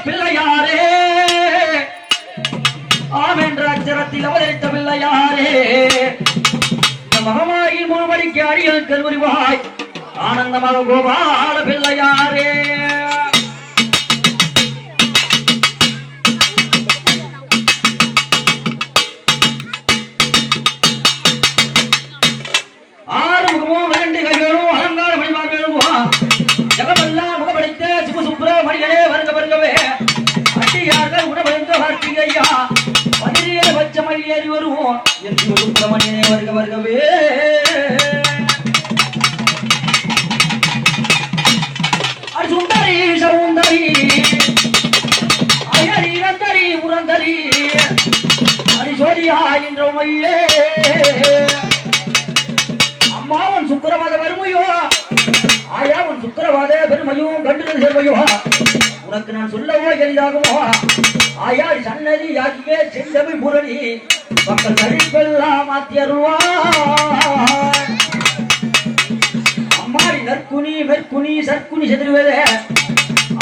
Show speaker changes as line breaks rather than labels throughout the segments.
பிள்ளையாரே ஆம் என்ற அச்சரத்தில் அவதரித்த பிள்ளையாரே மகமாயின் மூவடிக்கு அடிகள் கருவறிவாய் ஆனந்தமாக கோபால பிள்ளையாரே வருவோம் சுப்பிரமணியனே வருக வருகவே சுந்தரி சவுந்தரி அயரி நந்தரி புரந்தரி அரிசோதியா என்ற மையே அம்மாவன் சுக்கரவாத பெருமையோ ஆயாவன் சுக்கரவாத பெருமையும் கண்டு சேர்வையோ உனக்கு நான் சொல்லவோ எளிதாகுமோ ஆயாடி சன்னதி யாக்கியே செந்தமிழ் புரணி மக்கள் கழிப்பெல்லாம் மாத்தியருவா அம்மாடி நற்குனி மெற்குனி சற்குனி செதிர்வேதே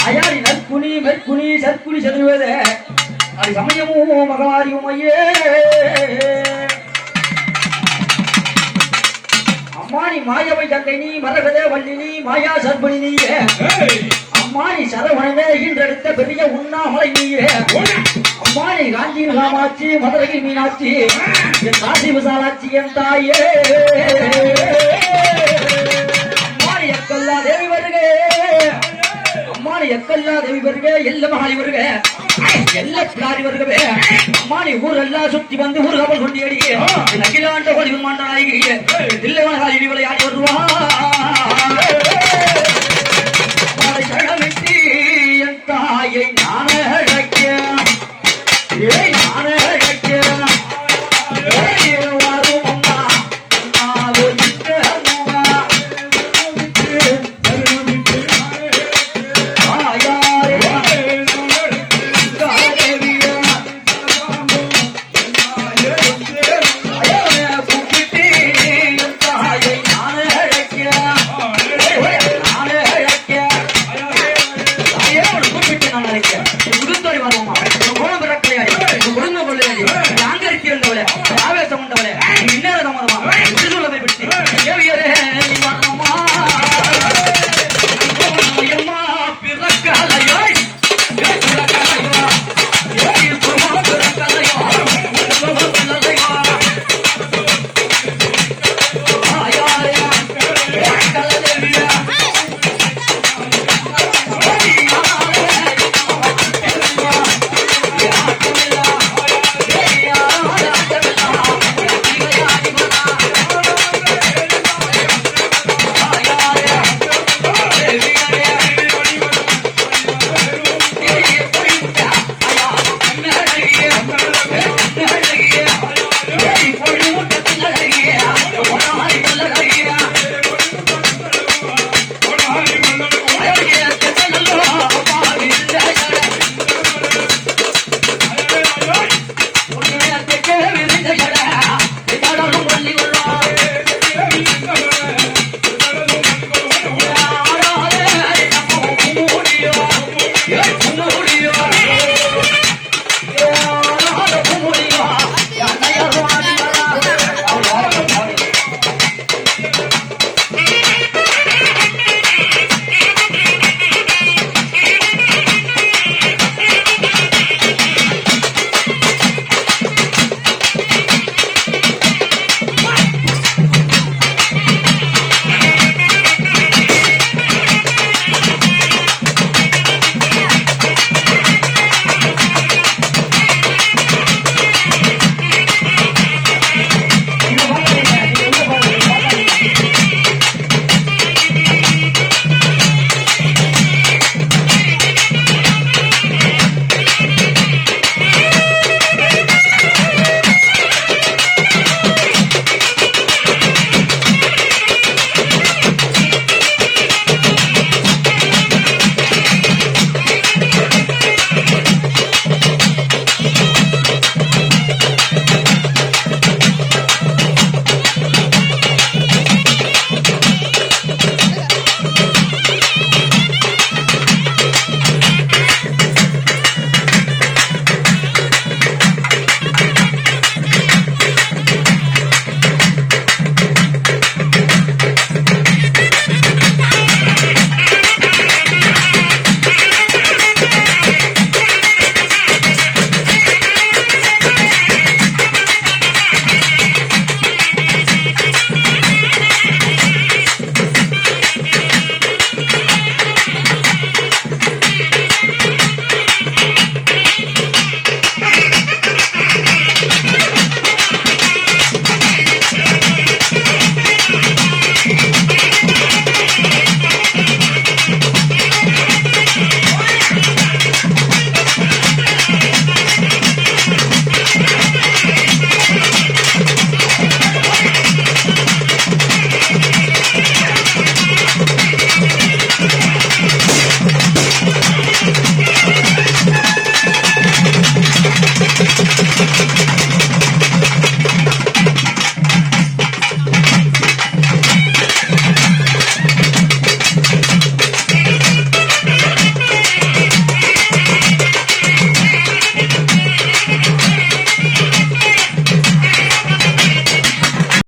ஆயாடி நற்குனி மெற்குனி சற்குனி செதிர்வேதே அது சமயமும் மகவாரியும் ஐயே அம்மானி மாயவை தங்கை நீ மரகதே வள்ளினி மாயா சர்பணி நீயே அம்மானி சரவணமே ஈன்றெடுத்த பெரிய உண்ணாமலை நீயே அம்மானி காஞ்சியின் காமாட்சி மதுரையில் மீனாட்சி என் காசி விசாலாட்சி என் தாயே அம்மானி எக்கல்லா தேவி வருகே அம்மானி எக்கல்லா தேவி வருகே எல்ல மகாலி வருக எல்ல பிளாரி வருகவே அம்மானி ஊரெல்லாம் சுத்தி வந்து ஊர் கப்பல் கொண்டியடியே அகிலாண்ட கோடி மாண்டாய் தில்லை மகாலி விளையாடி வருவா